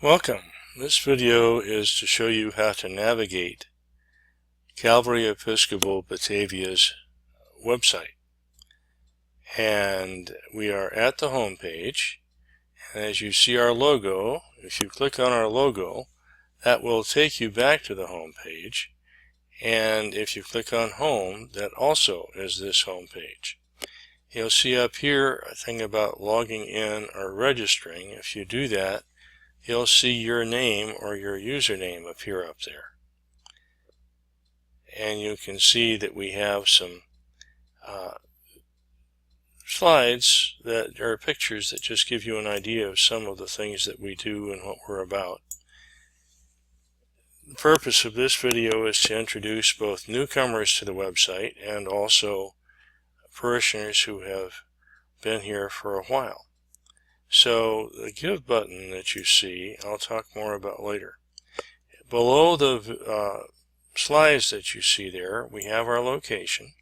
Welcome. This video is to show you how to navigate Calvary-Episcopal-Batavia's website. And we are at the home page, and as you see our logo, if you click on our logo, that will take you back to the home page. And if you click on home, that also is this home page. You'll see up here a thing about logging in or registering. If you do that, you'll see your name or your username appear up there. And you can see that we have some slides that are pictures that just give you an idea of some of the things that we do and what we're about. The purpose of this video is to introduce both newcomers to the website and also parishioners who have been here for a while. So the Give button that you see, I'll talk more about later. Below the slides that you see there, we have our location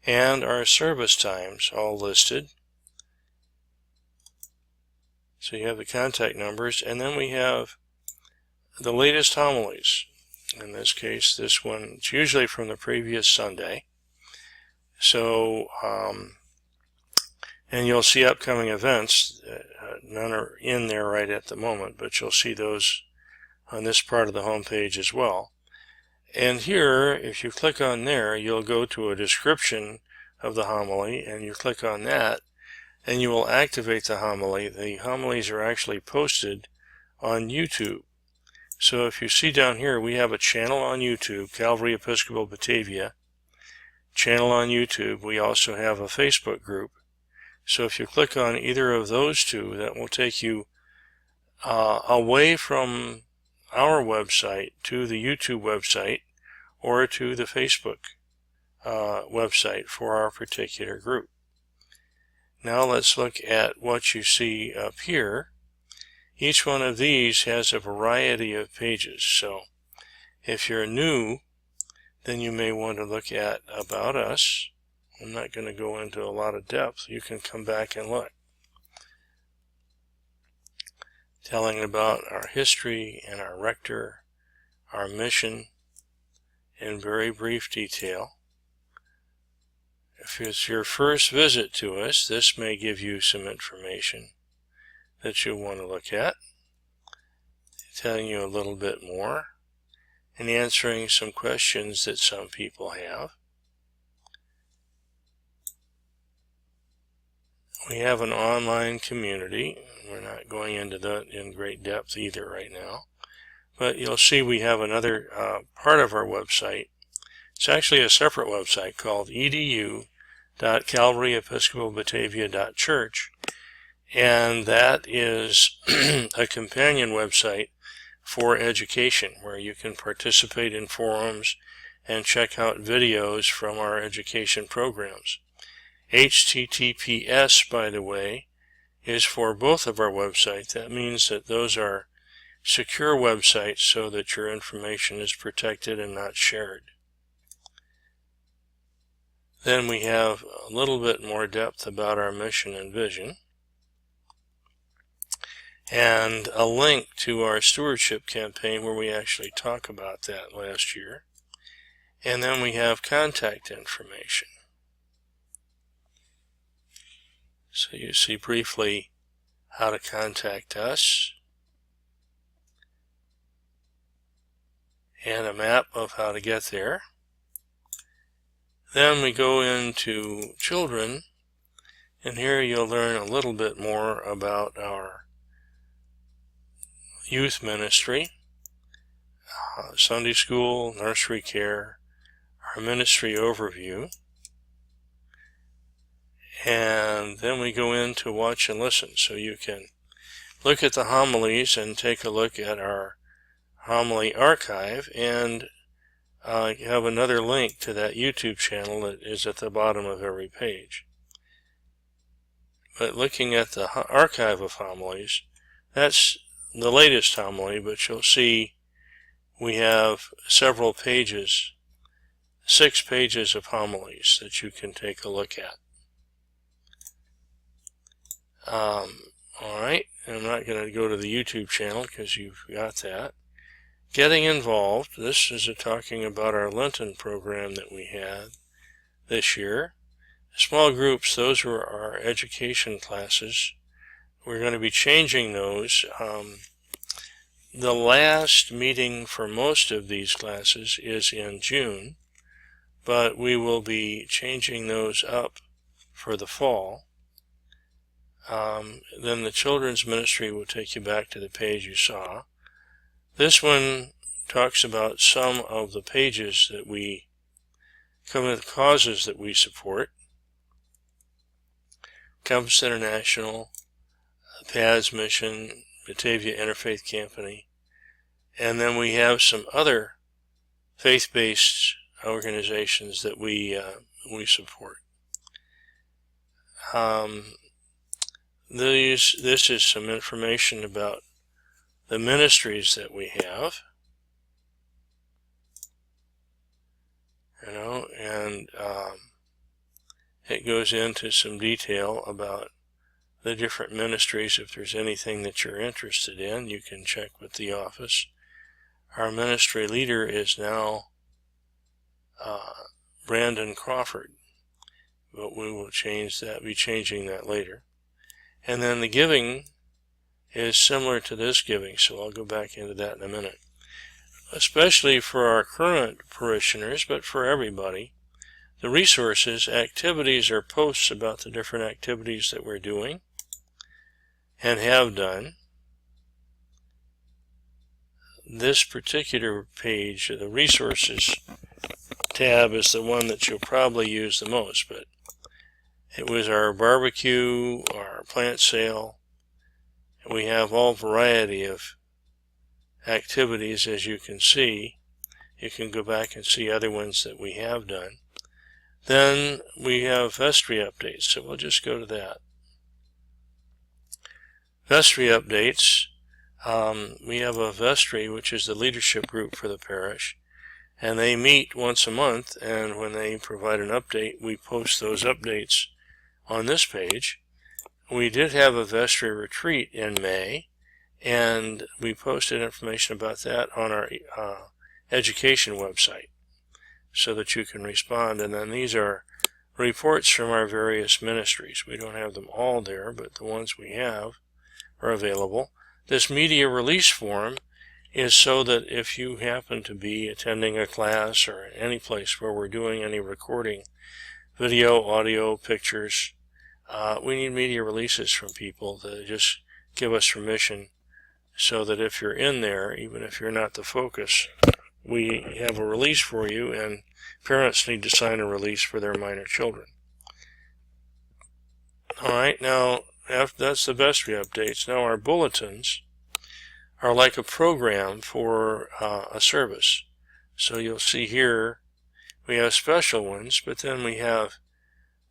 and our service times all listed. So you have the contact numbers, and then we have the latest homilies. In this case, this one, it's usually from the previous Sunday. So, and you'll see upcoming events. None are in there right at the moment, but you'll see those on this part of the home page as well. And here, if you click on there, you'll go to a description of the homily, and you click on that, and you will activate the homily. The homilies are actually posted on YouTube. So if you see down here, we have a channel on YouTube, Calvary-Episcopal-Batavia, channel on YouTube. We also have a Facebook group. So if you click on either of those two, that will take you away from our website to the YouTube website or to the Facebook website for our particular group. Now let's look at what you see up here. Each one of these has a variety of pages. So if you're new, then you may want to look at About Us. I'm not going to go into a lot of depth. You can come back and look. Telling about our history and our rector, our mission in very brief detail. If it's your first visit to us, this may give you some information that you'll want to look at. Telling you a little bit more and answering some questions that some people have. We have an online community. We're not going into that in great depth either right now. But you'll see we have another part of our website. It's actually a separate website called edu.calvaryepiscopalbatavia.church. And that is a companion website for education where you can participate in forums and check out videos from our education programs. HTTPS, by the way, is for both of our websites. That means that those are secure websites so that your information is protected and not shared. Then we have a little bit more depth about our mission and vision, and a link to our stewardship campaign where we actually talk about that last year. And then we have contact information. So you see briefly how to contact us, and a map of how to get there. Then we go into children, and here you'll learn a little bit more about our youth ministry, Sunday school, nursery care, our ministry overview. And then we go into watch and listen, so you can look at the homilies and take a look at our homily archive, and you have another link to that YouTube channel that is at the bottom of every page. But looking at the archive of homilies, that's the latest homily, but you'll see we have several pages, 6 pages of homilies that you can take a look at. Alright, I'm not not going to go to the YouTube channel because you've got that. Getting involved. This is talking about our Lenten program that we had this year. Small groups, those were our education classes. We're going to be changing those. The last meeting for most of these classes is in June, but we will be changing those up for the fall. Then the children's ministry will take you back to the page you saw. This one talks about some of the pages that we come with, causes that we support. Campus International, PADS Mission, Batavia Interfaith Company, and then we have some other faith-based organizations that we support. This is some information about the ministries that we have, and it goes into some detail about the different ministries. If there's anything that you're interested in, you can check with the office. Our ministry leader is now Brandon Crawford, but we will be changing that later. And then the giving is similar to this giving, so I'll go back into that in a minute. Especially for our current parishioners, but for everybody, the resources, activities, or posts about the different activities that we're doing and have done. This particular page, the resources tab, is the one that you'll probably use the most, but it was our barbecue, our plant sale. We have all variety of activities, as you can see. You can go back and see other ones that we have done. Then we have vestry updates, so we'll just go to that. Vestry updates. We have a vestry, which is the leadership group for the parish, and they meet once a month, and when they provide an update, we post those updates on this page. We did have a vestry retreat in May, and we posted information about that on our education website so that you can respond. And then these are reports from our various ministries. We don't have them all there, but the ones we have are available. This media release form is so that if you happen to be attending a class or any place where we're doing any recording, video, audio, pictures, we need media releases from people to just give us permission so that if you're in there, even if you're not the focus, we have a release for you, and parents need to sign a release for their minor children. Alright, now that's the vestry updates. Now our bulletins are like a program for a service. So you'll see here we have special ones, but then we have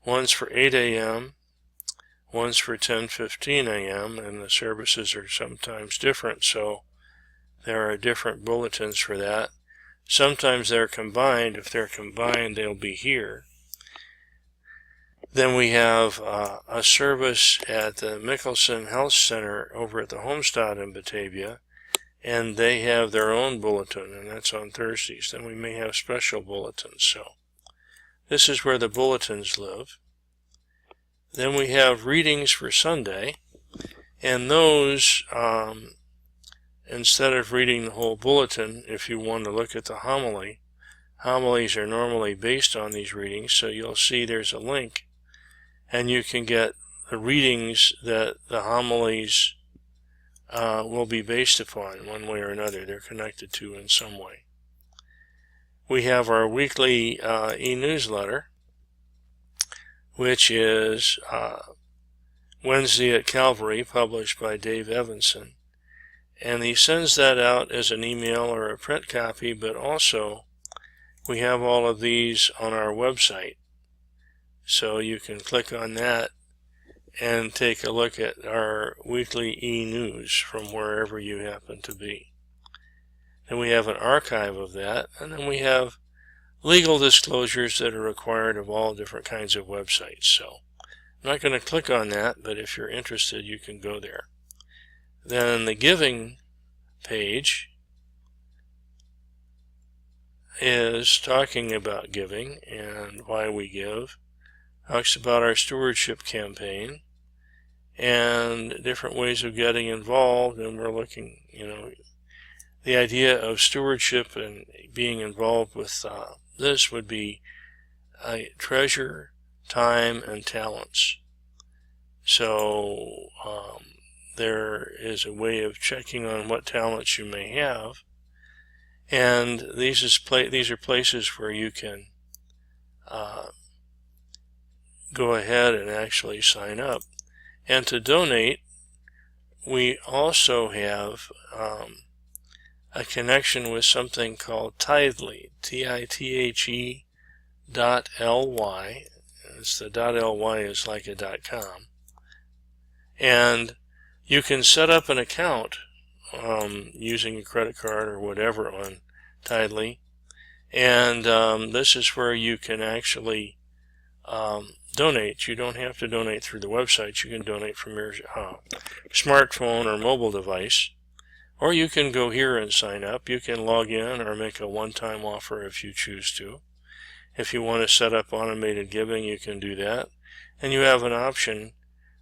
ones for 8 a.m., one's for 10:15 a.m., and the services are sometimes different, so there are different bulletins for that. Sometimes they're combined. If they're combined, they'll be here. Then we have a service at the Mickelson Health Center over at the Homestad in Batavia, and they have their own bulletin, and that's on Thursdays. Then we may have special bulletins. So this is where the bulletins live. Then we have readings for Sunday, and those, instead of reading the whole bulletin, if you want to look at the homily, homilies are normally based on these readings, so you'll see there's a link, and you can get the readings that the homilies will be based upon one way or another. They're connected to in some way. We have our weekly e-newsletter, which is Wednesday at Calvary, published by Dave Evanson. And he sends that out as an email or a print copy, but also we have all of these on our website. So you can click on that and take a look at our weekly e-news from wherever you happen to be. And we have an archive of that, and then we have legal disclosures that are required of all different kinds of websites. So I'm not going to click on that, but if you're interested, you can go there. Then the giving page is talking about giving and why we give. Talks about our stewardship campaign and different ways of getting involved, and we're looking, the idea of stewardship and being involved with this would be treasure, time, and talents. So there is a way of checking on what talents you may have, and these are places where you can go ahead and actually sign up. And to donate, we also have a connection with something called Tithely, T-I-T-H-E .ly. It's the .ly is like a .com. And you can set up an account using a credit card or whatever on Tithely. And this is where you can actually donate. You don't have to donate through the website. You can donate from your smartphone or mobile device. Or you can go here and sign up. You can log in or make a one-time offer if you choose to. If you want to set up automated giving, you can do that. And you have an option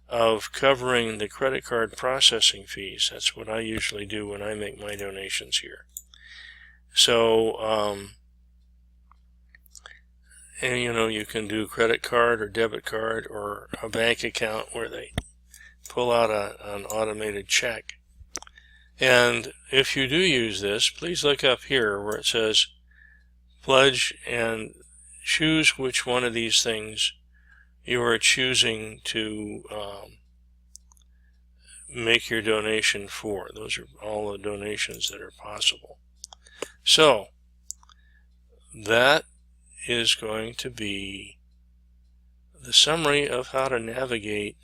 of covering the credit card processing fees. That's what I usually do when I make my donations here. So, and you can do credit card or debit card or a bank account where they pull out an automated check. And if you do use this, please look up here where it says pledge and choose which one of these things you are choosing to make your donation for. Those are all the donations that are possible. So that is going to be the summary of how to navigate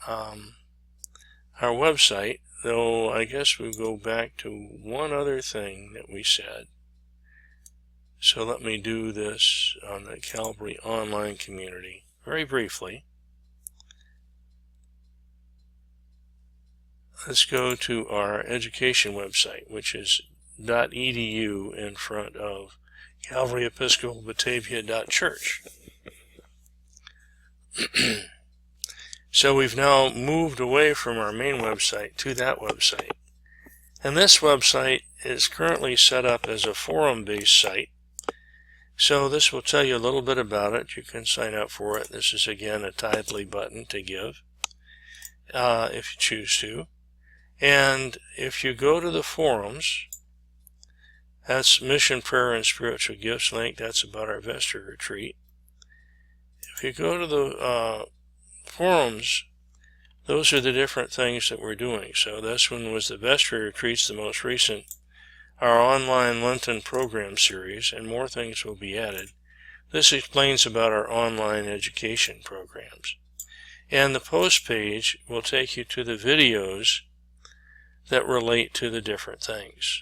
our website, though I guess we'll go back to one other thing that we said. So let me do this on the Calvary online community very briefly. Let's go to our education website, which is .edu in front of Calvary-Episcopal-Batavia.Church. So we've now moved away from our main website to that website. And this website is currently set up as a forum-based site. So this will tell you a little bit about it. You can sign up for it. This is again a Tithely button to give, if you choose to. And if you go to the forums, that's Mission, Prayer, and Spiritual Gifts link. That's about our Vesta retreat. If you go to the forums, those are the different things that we're doing. So this one was the Vesta retreats, the most recent, our online Lenten program series, and more things will be added. This explains about our online education programs. And the post page will take you to the videos that relate to the different things.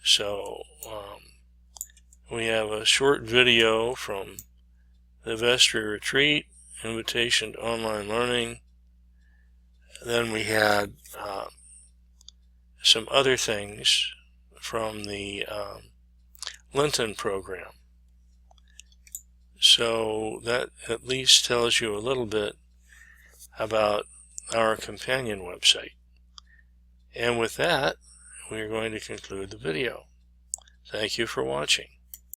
So we have a short video from the Vesta retreat, invitation to online learning. Then we had some other things from the Lenten program. So that at least tells you a little bit about our companion website. And with that, we are going to conclude the video. Thank you for watching.